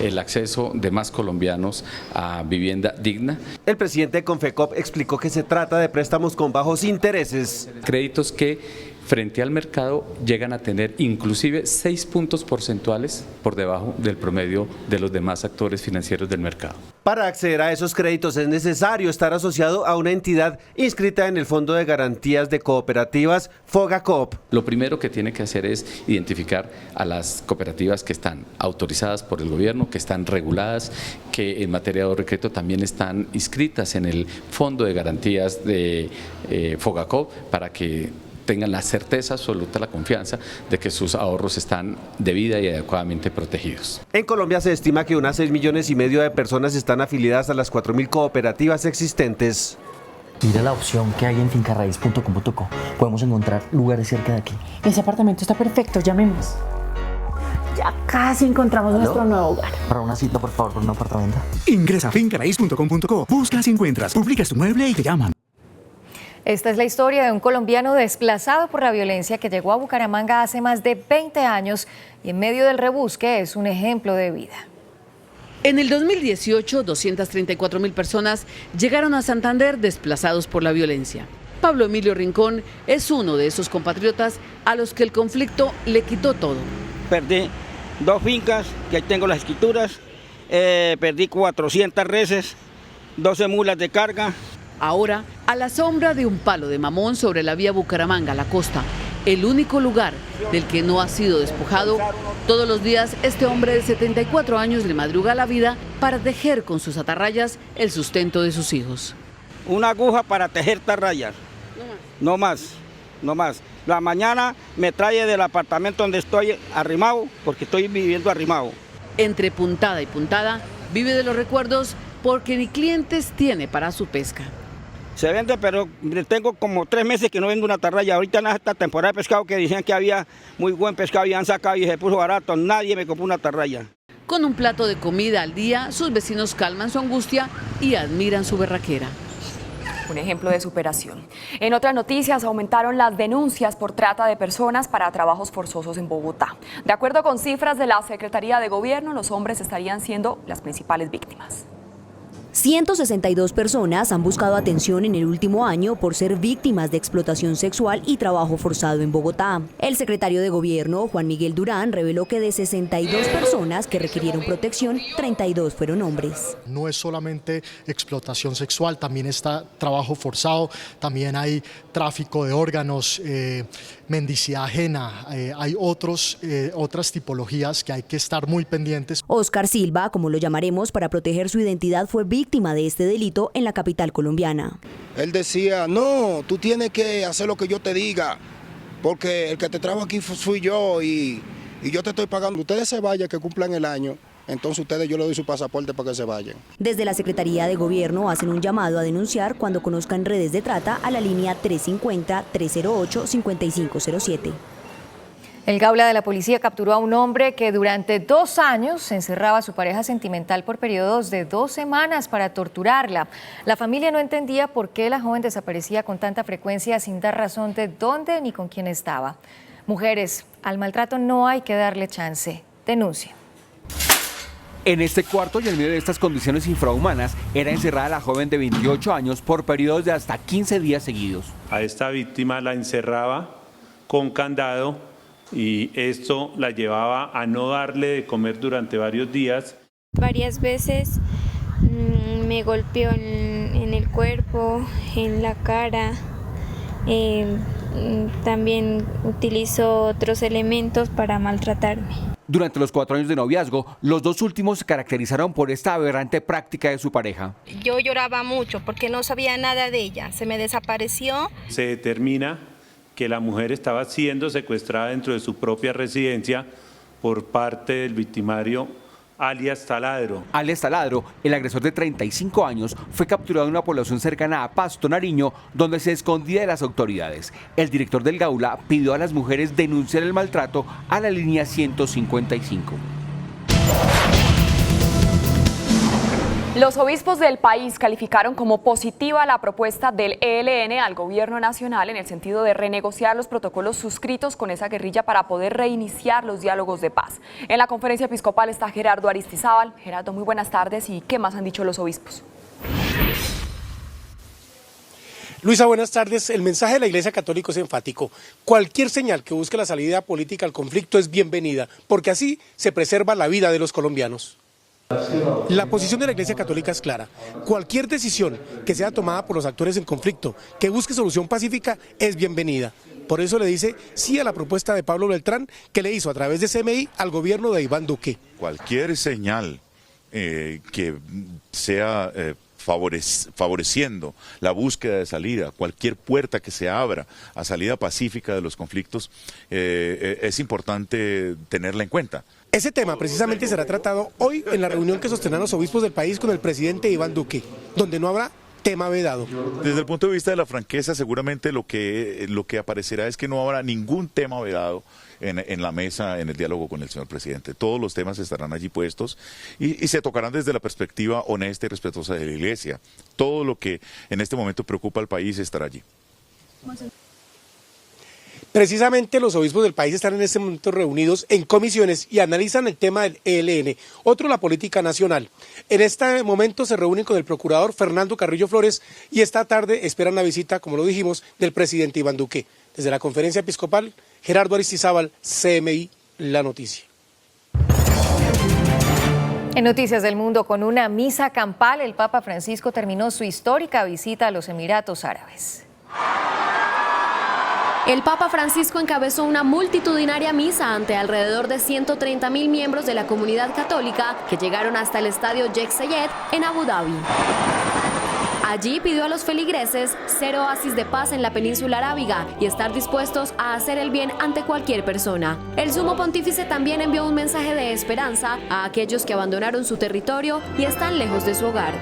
[SPEAKER 32] el acceso de más colombianos a vivienda digna.
[SPEAKER 31] El presidente de Confecop explicó que se trata de préstamos con bajos intereses.
[SPEAKER 32] Créditos que frente al mercado llegan a tener inclusive 6 puntos porcentuales por debajo del promedio de los demás actores financieros del mercado.
[SPEAKER 31] Para acceder a esos créditos es necesario estar asociado a una entidad inscrita en el Fondo de Garantías de Cooperativas, FOGACOP.
[SPEAKER 32] Lo primero que tiene que hacer es identificar a las cooperativas que están autorizadas por el gobierno, que están reguladas, que en materia de ahorro y crédito también están inscritas en el Fondo de Garantías de FOGACOP para que tengan la certeza absoluta, la confianza de que sus ahorros están debida y adecuadamente protegidos.
[SPEAKER 31] En Colombia se estima que unas 6,5 millones de personas están afiliadas a las 4.000 cooperativas existentes.
[SPEAKER 1] Mira la opción que hay en fincarraiz.com.co. Podemos encontrar lugares cerca de aquí.
[SPEAKER 4] Ese apartamento está perfecto, llamemos. Ya casi encontramos nuestro nuevo hogar.
[SPEAKER 1] Para una cita, por favor, por un apartamento.
[SPEAKER 5] Ingresa a fincarraiz.com.co, buscas y encuentras, publicas tu mueble y te llaman.
[SPEAKER 2] Esta es la historia de un colombiano desplazado por la violencia que llegó a Bucaramanga hace más de 20 años y en medio del rebusque es un ejemplo de vida.
[SPEAKER 7] En el 2018, 234.000 personas llegaron a Santander desplazados por la violencia. Pablo Emilio Rincón es uno de esos compatriotas a los que el conflicto le quitó todo.
[SPEAKER 8] Perdí 2 fincas, que ahí tengo las escrituras, perdí 400 reses, 12 mulas de carga.
[SPEAKER 7] Ahora, a la sombra de un palo de mamón sobre la vía Bucaramanga, la costa, el único lugar del que no ha sido despojado, todos los días este hombre de 74 años le madruga la vida para tejer con sus atarrayas el sustento de sus hijos.
[SPEAKER 8] Una aguja para tejer atarrayas, no más. La mañana me trae del apartamento donde estoy arrimado, porque estoy viviendo arrimado.
[SPEAKER 7] Entre puntada y puntada, vive de los recuerdos porque ni clientes tiene para su pesca.
[SPEAKER 8] Se vende, pero tengo como 3 meses que no vendo una atarraya. Ahorita en esta temporada de pescado que decían que había muy buen pescado, habían sacado y se puso barato, nadie me compró una atarraya.
[SPEAKER 7] Con un plato de comida al día, sus vecinos calman su angustia y admiran su berraquera.
[SPEAKER 3] Un ejemplo de superación. En otras noticias, aumentaron las denuncias por trata de personas para trabajos forzosos en Bogotá. De acuerdo con cifras de la Secretaría de Gobierno, los hombres estarían siendo las principales víctimas.
[SPEAKER 17] 162 personas han buscado atención en el último año por ser víctimas de explotación sexual y trabajo forzado en Bogotá. El secretario de Gobierno, Juan Miguel Durán, reveló que de 62 personas que requirieron protección, 32 fueron hombres.
[SPEAKER 9] No es solamente explotación sexual, también está trabajo forzado, también hay tráfico de órganos, mendicidad ajena, hay otras tipologías que hay que estar muy pendientes.
[SPEAKER 17] Oscar Silva, como lo llamaremos para proteger su identidad, fue víctima de este delito en la capital colombiana.
[SPEAKER 10] Él decía, no, tú tienes que hacer lo que yo te diga, porque el que te trajo aquí fui yo y yo te estoy pagando. Ustedes se vayan, que cumplan el año, entonces yo le doy su pasaporte para que se vayan.
[SPEAKER 17] Desde la Secretaría de Gobierno hacen un llamado a denunciar cuando conozcan redes de trata a la línea 350-308-5507.
[SPEAKER 2] El Gaula de la policía capturó a un hombre que durante 2 años encerraba a su pareja sentimental por periodos de 2 semanas para torturarla. La familia no entendía por qué la joven desaparecía con tanta frecuencia sin dar razón de dónde ni con quién estaba. Mujeres, al maltrato no hay que darle chance. Denuncien.
[SPEAKER 26] En este cuarto y en medio de estas condiciones infrahumanas era encerrada la joven de 28 años por periodos de hasta 15 días seguidos.
[SPEAKER 11] A esta víctima la encerraba con candado y esto la llevaba a no darle de comer durante varios días.
[SPEAKER 23] Varias veces me golpeó en el cuerpo, en la cara, también utilizó otros elementos para maltratarme.
[SPEAKER 26] Durante los 4 años de noviazgo, los 2 últimos se caracterizaron por esta aberrante práctica de su pareja.
[SPEAKER 27] Yo lloraba mucho porque no sabía nada de ella, se me desapareció.
[SPEAKER 11] Se determina que la mujer estaba siendo secuestrada dentro de su propia residencia por parte del victimario alias Taladro.
[SPEAKER 26] Alias Taladro, el agresor de 35 años, fue capturado en una población cercana a Pasto, Nariño, donde se escondía de las autoridades. El director del Gaula pidió a las mujeres denunciar el maltrato a la línea 155.
[SPEAKER 3] Los obispos del país calificaron como positiva la propuesta del ELN al gobierno nacional en el sentido de renegociar los protocolos suscritos con esa guerrilla para poder reiniciar los diálogos de paz. En la conferencia episcopal está Gerardo Aristizábal. Gerardo, muy buenas tardes. ¿Y qué más han dicho los obispos?
[SPEAKER 28] Luisa, buenas tardes. El mensaje de la Iglesia Católica es enfático. Cualquier señal que busque la salida política al conflicto es bienvenida, porque así se preserva la vida de los colombianos. La posición de la Iglesia Católica es clara. Cualquier decisión que sea tomada por los actores en conflicto, que busque solución pacífica, es bienvenida. Por eso le dice sí a la propuesta de Pablo Beltrán, que le hizo a través de CMI al gobierno de Iván Duque.
[SPEAKER 29] Cualquier señal que sea
[SPEAKER 6] favoreciendo la búsqueda de salida, cualquier puerta que se abra a salida pacífica de los conflictos, es importante tenerla en cuenta.
[SPEAKER 28] Ese tema precisamente será tratado hoy en la reunión que sostendrán los obispos del país con el presidente Iván Duque, donde no habrá tema vedado.
[SPEAKER 6] Desde el punto de vista de la franqueza, seguramente lo que aparecerá es que no habrá ningún tema vedado en la mesa, en el diálogo con el señor presidente. Todos los temas estarán allí puestos y se tocarán desde la perspectiva honesta y respetuosa de la Iglesia. Todo lo que en este momento preocupa al país estará allí.
[SPEAKER 28] Precisamente los obispos del país están en este momento reunidos en comisiones y analizan el tema del ELN, otro la política nacional. En este momento se reúnen con el procurador Fernando Carrillo Flores y esta tarde esperan la visita, como lo dijimos, del presidente Iván Duque. Desde la conferencia episcopal, Gerardo Aristizábal, CMI, La Noticia.
[SPEAKER 2] En Noticias del Mundo, con una misa campal, el Papa Francisco terminó su histórica visita a los Emiratos Árabes.
[SPEAKER 12] El Papa Francisco encabezó una multitudinaria misa ante alrededor de 130.000 miembros de la comunidad católica que llegaron hasta el estadio Sheikh Zayed en Abu Dhabi. Allí pidió a los feligreses ser oasis de paz en la península arábiga y estar dispuestos a hacer el bien ante cualquier persona. El sumo pontífice también envió un mensaje de esperanza a aquellos que abandonaron su territorio y están lejos de su hogar.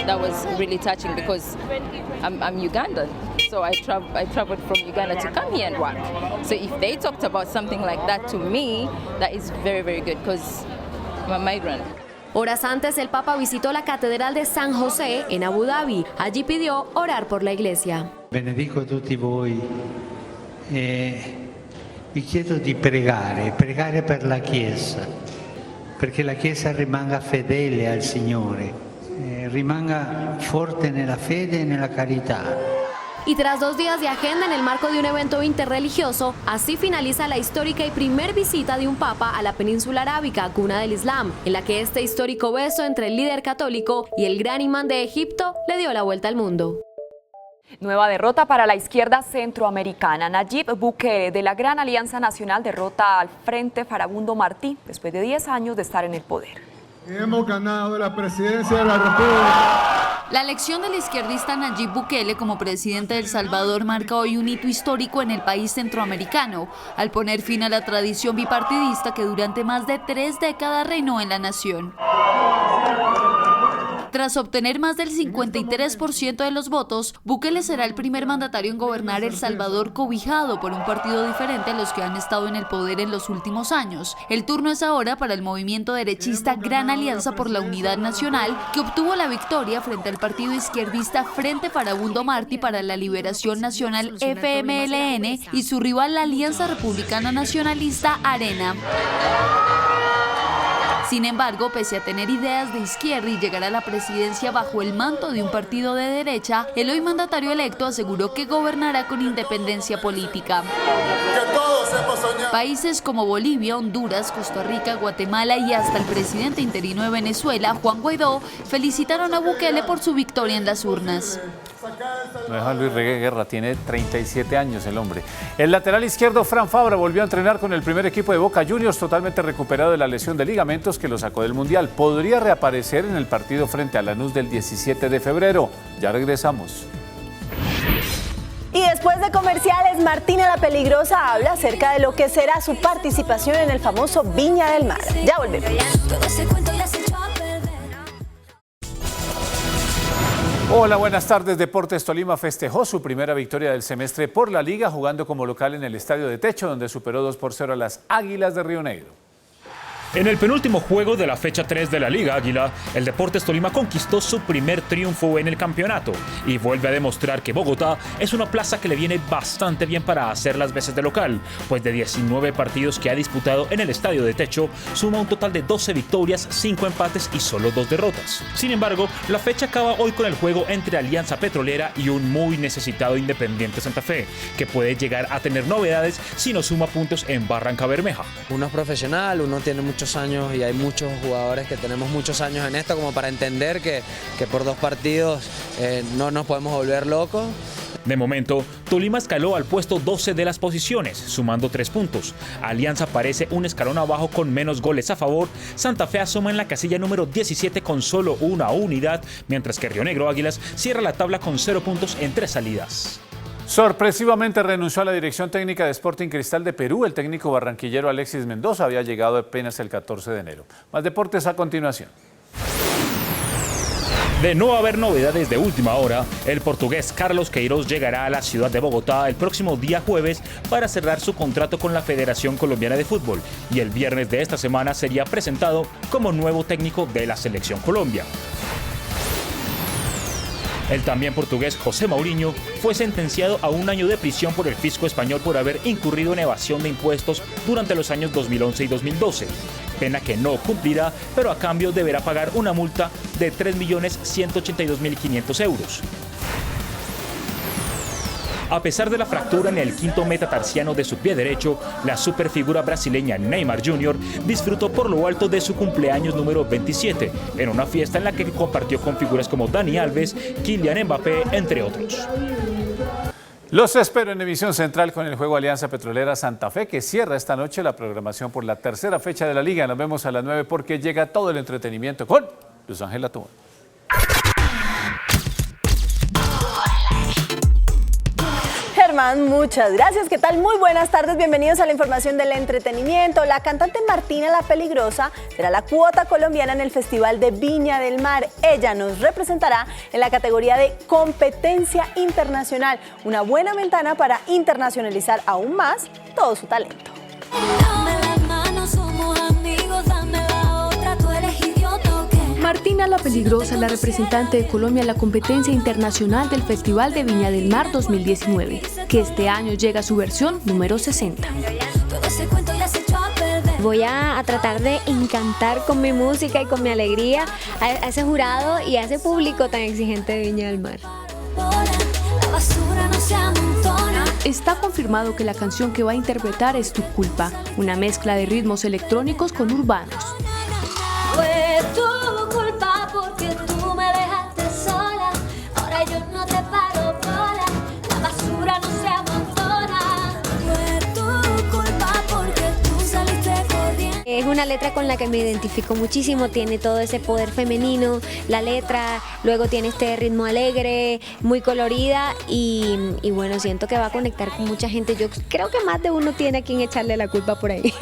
[SPEAKER 13] That was really touching because I'm Ugandan, so I traveled from Uganda to come here and work. So if they talked about something like that to me, that is very, very good because I'm a migrant.
[SPEAKER 12] Horas antes, el Papa visitó la Catedral de San José en Abu Dhabi. Allí pidió orar por la iglesia.
[SPEAKER 14] Benedico tutti voi e vi chiedo di pregare per la Chiesa, perché la Chiesa rimanga fedele al Signore. Rimanga forte nella fede e nella carità.
[SPEAKER 12] Y tras 2 días de agenda en el marco de un evento interreligioso, así finaliza la histórica y primer visita de un papa a la península arábiga, cuna del Islam, en la que este histórico beso entre el líder católico y el gran imán de Egipto le dio la vuelta al mundo.
[SPEAKER 3] Nueva derrota para la izquierda centroamericana. Nayib Bukele, de la Gran Alianza Nacional, derrota al Frente Farabundo Martí después de 10 años de estar en el poder.
[SPEAKER 15] Hemos ganado la presidencia de la República.
[SPEAKER 16] La elección del izquierdista Nayib Bukele como presidente de El Salvador marca hoy un hito histórico en el país centroamericano, al poner fin a la tradición bipartidista que durante más de 3 décadas reinó en la nación. Tras obtener más del 53% de los votos, Bukele será el primer mandatario en gobernar El Salvador cobijado por un partido diferente a los que han estado en el poder en los últimos años. El turno es ahora para el movimiento derechista Gran Alianza por la Unidad Nacional, que obtuvo la victoria frente al partido izquierdista Frente Farabundo Martí para la Liberación Nacional FMLN y su rival la Alianza Republicana Nacionalista Arena. Sin embargo, pese a tener ideas de izquierda y llegar a la presidencia bajo el manto de un partido de derecha, el hoy mandatario electo aseguró que gobernará con independencia política. Países como Bolivia, Honduras, Costa Rica, Guatemala y hasta el presidente interino de Venezuela, Juan Guaidó, felicitaron a Bukele por su victoria en las urnas. No es Juan Luis Reguera, tiene 37 años el hombre. El lateral izquierdo Fran Fabra volvió a entrenar con el primer equipo de Boca Juniors, totalmente recuperado de la lesión de ligamentos que lo sacó del Mundial. Podría reaparecer en el partido frente a Lanús del 17 de febrero. Ya regresamos.
[SPEAKER 18] Y después de comerciales, Martina la Peligrosa habla acerca de lo que será su participación en el famoso Viña del Mar. Ya volvemos.
[SPEAKER 16] Hola, buenas tardes. Deportes Tolima festejó su primera victoria del semestre por la Liga, jugando como local en el Estadio de Techo, donde superó 2-0 a las Águilas de Río Negro.
[SPEAKER 19] En el penúltimo juego de la fecha 3 de la Liga Águila, el Deportes Tolima conquistó su primer triunfo en el campeonato y vuelve a demostrar que Bogotá es una plaza que le viene bastante bien para hacer las veces de local, pues de 19 partidos que ha disputado en el Estadio de Techo, suma un total de 12 victorias, 5 empates y solo 2 derrotas. Sin embargo, la fecha acaba hoy con el juego entre Alianza Petrolera y un muy necesitado Independiente Santa Fe, que puede llegar a tener novedades si no suma puntos en Barranca Bermeja.
[SPEAKER 20] Uno es profesional, uno tiene muchos años y hay muchos jugadores que tenemos muchos años en esto como para entender que por 2 partidos no nos podemos volver locos.
[SPEAKER 19] De momento, Tolima escaló al puesto 12 de las posiciones, sumando 3 puntos. Alianza aparece un escalón abajo con menos goles a favor. Santa Fe asoma en la casilla número 17 con solo una unidad, mientras que Río Negro Águilas cierra la tabla con 0 puntos en 3 salidas.
[SPEAKER 1] Sorpresivamente renunció a la dirección técnica de Sporting Cristal de Perú. El técnico barranquillero Alexis Mendoza había llegado apenas el 14 de enero. Más deportes a continuación.
[SPEAKER 19] De no haber novedades de última hora, el portugués Carlos Queiroz llegará a la ciudad de Bogotá el próximo día jueves para cerrar su contrato con la Federación Colombiana de Fútbol y el viernes de esta semana sería presentado como nuevo técnico de la Selección Colombia. El también portugués José Mourinho fue sentenciado a 1 año de prisión por el fisco español por haber incurrido en evasión de impuestos durante los años 2011 y 2012. Pena que no cumplirá, pero a cambio deberá pagar una multa de 3.182.500 euros. A pesar de la fractura en el quinto metatarsiano de su pie derecho, la superfigura brasileña Neymar Jr. disfrutó por lo alto de su cumpleaños número 27, en una fiesta en la que compartió con figuras como Dani Alves, Kylian Mbappé, entre otros.
[SPEAKER 1] Los espero en emisión central con el juego Alianza Petrolera Santa Fe, que cierra esta noche la programación por la tercera fecha de la Liga. Nos vemos a las 9 porque llega todo el entretenimiento con Luz Ángela Tobón.
[SPEAKER 18] Germán, muchas gracias. ¿Qué tal? Muy buenas tardes. Bienvenidos a la información del entretenimiento. La cantante Martina La Peligrosa será la cuota colombiana en el Festival de Viña del Mar. Ella nos representará en la categoría de competencia internacional. Una buena ventana para internacionalizar aún más todo su talento.
[SPEAKER 4] Dame las manos, somos amigos, dame la otra, tú eres idiota, ¿o qué?
[SPEAKER 5] Martina La Peligrosa es la representante de Colombia en la competencia internacional del Festival de Viña del Mar 2019, que este año llega a su versión número 60.
[SPEAKER 23] Voy a tratar de encantar con mi música y con mi alegría a ese jurado y a ese público tan exigente de Viña del Mar.
[SPEAKER 5] Está confirmado que la canción que va a interpretar es Tu Culpa, una mezcla de ritmos electrónicos con urbanos.
[SPEAKER 4] Fue tu culpa porque tú me dejaste sola. Ahora yo no te paro bola. La basura no se amontona. Fue tu culpa porque tú saliste corriendo.
[SPEAKER 23] Es una letra con la que me identifico muchísimo, tiene todo ese poder femenino, la letra, luego tiene este ritmo alegre, muy colorida y bueno, siento que va a conectar con mucha gente. Yo creo que más de uno tiene a quien echarle la culpa por ahí.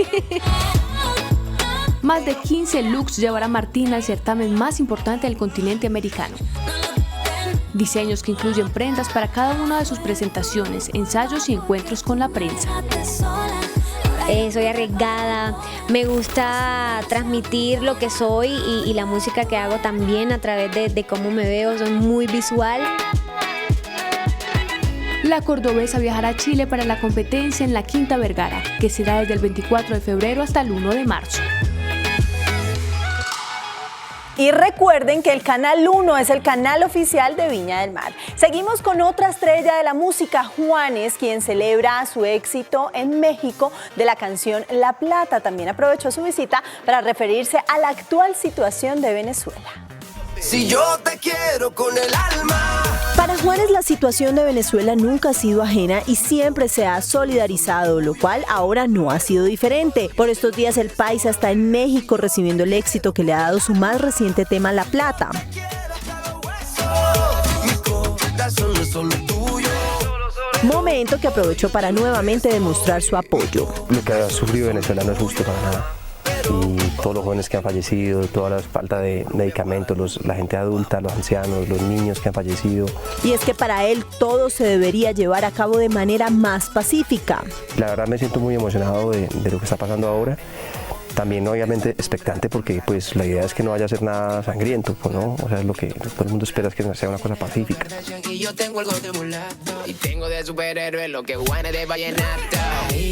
[SPEAKER 5] Más de 15 looks llevará Martina al certamen más importante del continente americano. Diseños que incluyen prendas para cada una de sus presentaciones, ensayos y encuentros con la prensa.
[SPEAKER 23] Soy arriesgada, me gusta transmitir lo que soy y la música que hago también a través de cómo me veo, soy muy visual.
[SPEAKER 5] La cordobesa viajará a Chile para la competencia en la Quinta Vergara, que será desde el 24 de febrero hasta el 1 de marzo.
[SPEAKER 18] Y recuerden que el Canal 1 es el canal oficial de Viña del Mar. Seguimos con otra estrella de la música, Juanes, quien celebra su éxito en México de la canción La Plata. También aprovechó su visita para referirse a la actual situación de Venezuela.
[SPEAKER 8] Si yo te quiero con el alma.
[SPEAKER 18] Para Juanes, la situación de Venezuela nunca ha sido ajena y siempre se ha solidarizado, lo cual ahora no ha sido diferente. Por estos días el paisa está en México recibiendo el éxito que le ha dado su más reciente tema, La Plata. Momento que aprovechó para nuevamente demostrar su apoyo.
[SPEAKER 21] Lo que ha sufrido Venezuela no es justo para nada. Y todos los jóvenes que han fallecido, toda la falta de medicamentos, la gente adulta, los ancianos, los niños que han fallecido.
[SPEAKER 18] Y es que para él todo se debería llevar a cabo de manera más pacífica.
[SPEAKER 21] La verdad me siento muy emocionado de lo que está pasando ahora. También obviamente expectante porque pues la idea es que no vaya a ser nada sangriento, pues, ¿no? O sea, es lo que todo el mundo espera, es que sea una cosa pacífica.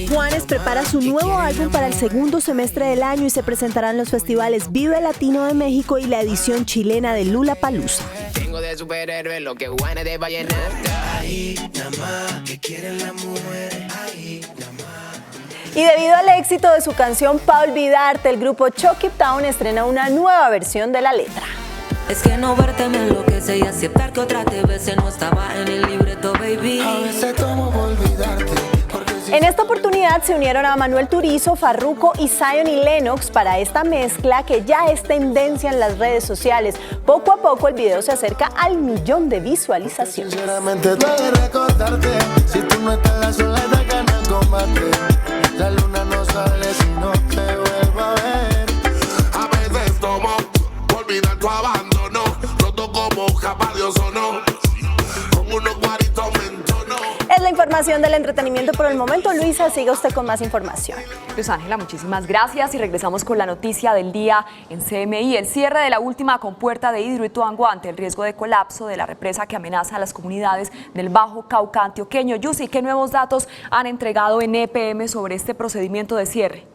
[SPEAKER 18] Juanes prepara su nuevo álbum para el segundo semestre del año y se presentará en los festivales Vive Latino de México y la edición chilena de Lollapalooza. Y debido al éxito de su canción Pa' Olvidarte, el grupo Chucky Town estrena una nueva versión de la letra.
[SPEAKER 7] Es que no verte me enloquece y aceptar que otra te bese no estaba en el libreto, baby.
[SPEAKER 8] A veces tomo por olvidarte.
[SPEAKER 18] En esta oportunidad se unieron a Manuel Turizo, Farruko y Zion y Lennox para esta mezcla que ya es tendencia en las redes sociales. Poco a poco el video se acerca al 1.000.000 de visualizaciones.
[SPEAKER 8] Sinceramente duele recordarte, si tú no estás la soledad gana el combate. La luna no sale si no te vuelvo a ver. A veces tomo por olvidar tu abandono, roto como Dios o no, con unos guaritos me entono.
[SPEAKER 18] Es la información del entretenimiento por el momento. Luisa, siga usted con más información.
[SPEAKER 3] Luz Ángela, muchísimas gracias y regresamos con la noticia del día en CMI. El cierre de la última compuerta de Hidroituango ante el riesgo de colapso de la represa que amenaza a las comunidades del Bajo Cauca antioqueño. Yusi, ¿qué nuevos datos han entregado en EPM sobre este procedimiento de cierre?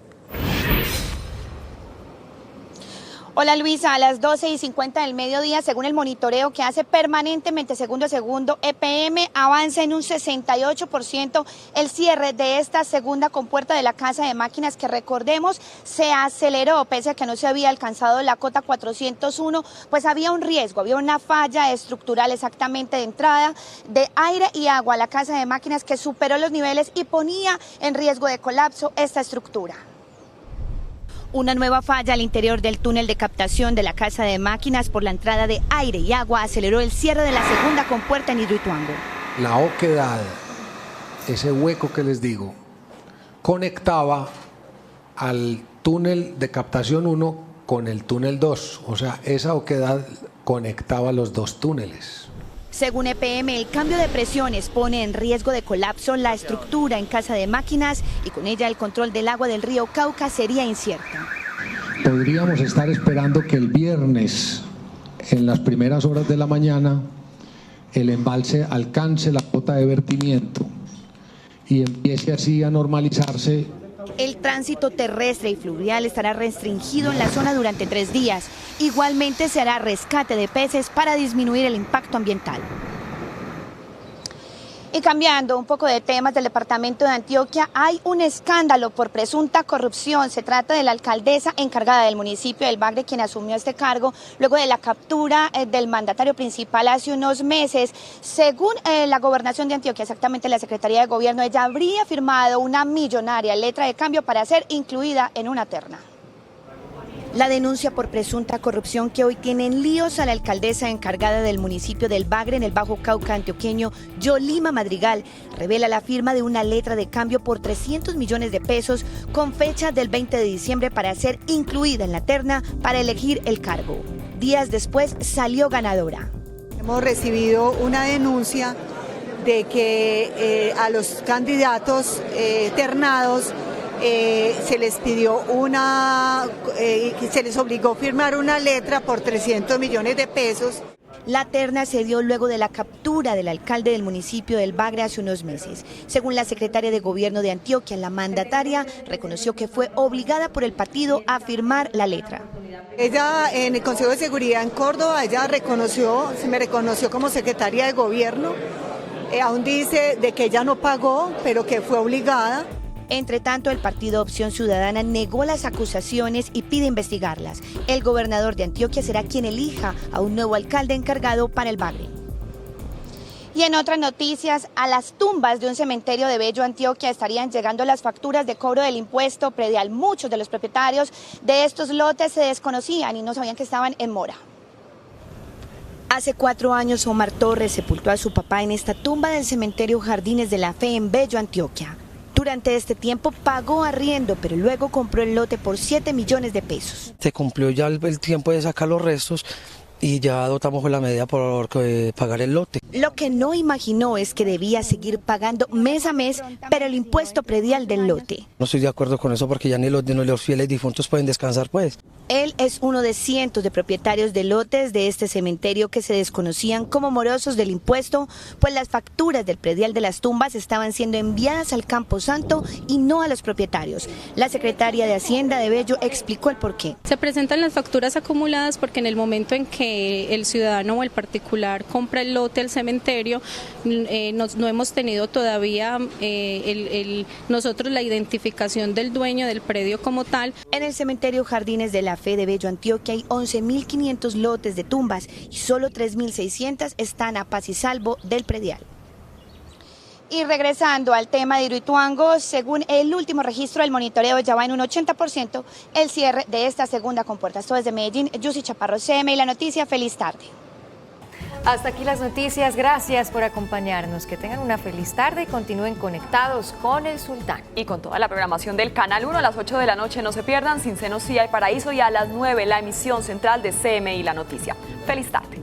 [SPEAKER 9] Hola Luisa, a las 12:50 del mediodía, según el monitoreo que hace permanentemente segundo a segundo, EPM avanza en un 68% el cierre de esta segunda compuerta de la Casa de Máquinas que, recordemos, se aceleró pese a que no se había alcanzado la cota 401, pues había un riesgo, había una falla estructural exactamente de entrada de aire y agua a la Casa de Máquinas que superó los niveles y ponía en riesgo de colapso esta estructura. Una nueva falla al interior del túnel de captación de la Casa de Máquinas por la entrada de aire y agua aceleró el cierre de la segunda compuerta en Hidroituango.
[SPEAKER 10] La oquedad, ese hueco que les digo, conectaba al túnel de captación 1 con el túnel 2, o sea, esa oquedad conectaba los dos túneles.
[SPEAKER 9] Según EPM, el cambio de presiones pone en riesgo de colapso la estructura en Casa de Máquinas y con ella el control del agua del río Cauca sería incierto.
[SPEAKER 10] Podríamos estar esperando que el viernes, en las primeras horas de la mañana, el embalse alcance la cota de vertimiento y empiece así a normalizarse.
[SPEAKER 9] El tránsito terrestre y fluvial estará restringido en la zona durante 3 días. Igualmente se hará rescate de peces para disminuir el impacto ambiental. Y cambiando un poco de temas del departamento de Antioquia, hay un escándalo por presunta corrupción. Se trata de la alcaldesa encargada del municipio del Bagre, quien asumió este cargo luego de la captura del mandatario principal hace unos meses. Según la Gobernación de Antioquia, exactamente la Secretaría de Gobierno, ella habría firmado una millonaria letra de cambio para ser incluida en una terna. La denuncia por presunta corrupción que hoy tiene en líos a la alcaldesa encargada del municipio del Bagre en el Bajo Cauca antioqueño, Yolima Madrigal, revela la firma de una letra de cambio por 300 millones de pesos con fecha del 20 de diciembre para ser incluida en la terna para elegir el cargo. Días después salió ganadora.
[SPEAKER 17] Hemos recibido una denuncia de que a los candidatos ternados se les pidió se les obligó a firmar una letra por 300 millones de pesos.
[SPEAKER 9] La terna se dio luego de la captura del alcalde del municipio del Bagre hace unos meses. Según la secretaria de Gobierno de Antioquia, la mandataria reconoció que fue obligada por el partido a firmar la letra.
[SPEAKER 17] Ella en el Consejo de Seguridad en Córdoba, se me reconoció como secretaria de Gobierno. Aún dice de que ella no pagó, pero que fue obligada.
[SPEAKER 9] Entre tanto, el partido Opción Ciudadana negó las acusaciones y pide investigarlas. El gobernador de Antioquia será quien elija a un nuevo alcalde encargado para el Bagre. Y en otras noticias, a las tumbas de un cementerio de Bello, Antioquia, estarían llegando las facturas de cobro del impuesto predial. Muchos de los propietarios de estos lotes se desconocían y no sabían que estaban en mora. Hace 4 años, Omar Torres sepultó a su papá en esta tumba del cementerio Jardines de la Fe en Bello, Antioquia. Durante este tiempo pagó arriendo, pero luego compró el lote por 7 millones de pesos.
[SPEAKER 20] Se cumplió ya el tiempo de sacar los restos y ya adoptamos la medida por pagar el lote.
[SPEAKER 9] Lo que no imaginó es que debía seguir pagando mes a mes, pero el impuesto predial del lote.
[SPEAKER 20] No estoy de acuerdo con eso porque ya ni los fieles difuntos pueden descansar, pues.
[SPEAKER 9] Él es uno de cientos de propietarios de lotes de este cementerio que se desconocían como morosos del impuesto, pues las facturas del predial de las tumbas estaban siendo enviadas al Campo Santo y no a los propietarios. La secretaria de Hacienda de Bello explicó el porqué.
[SPEAKER 22] Se presentan las facturas acumuladas porque en el momento en que el ciudadano o el particular compra el lote al cementerio, no hemos tenido todavía nosotros la identificación del dueño del predio como tal.
[SPEAKER 9] En el cementerio Jardines de la Santa Fe de Bello, Antioquia, hay 11.500 lotes de tumbas y solo 3.600 están a paz y salvo del predial. Y regresando al tema de Hidroituango, según el último registro del monitoreo, ya va en un 80% el cierre de esta segunda compuerta. Esto desde Medellín, Yusi Chaparro, CMI La Noticia, feliz tarde.
[SPEAKER 2] Hasta aquí las noticias, gracias por acompañarnos, que tengan una feliz tarde y continúen conectados con El Sultán.
[SPEAKER 3] Y con toda la programación del Canal 1 a las 8 de la noche, no se pierdan Sin Senos Sí Hay Paraíso y a las 9 la emisión central de CMI La Noticia. Feliz tarde.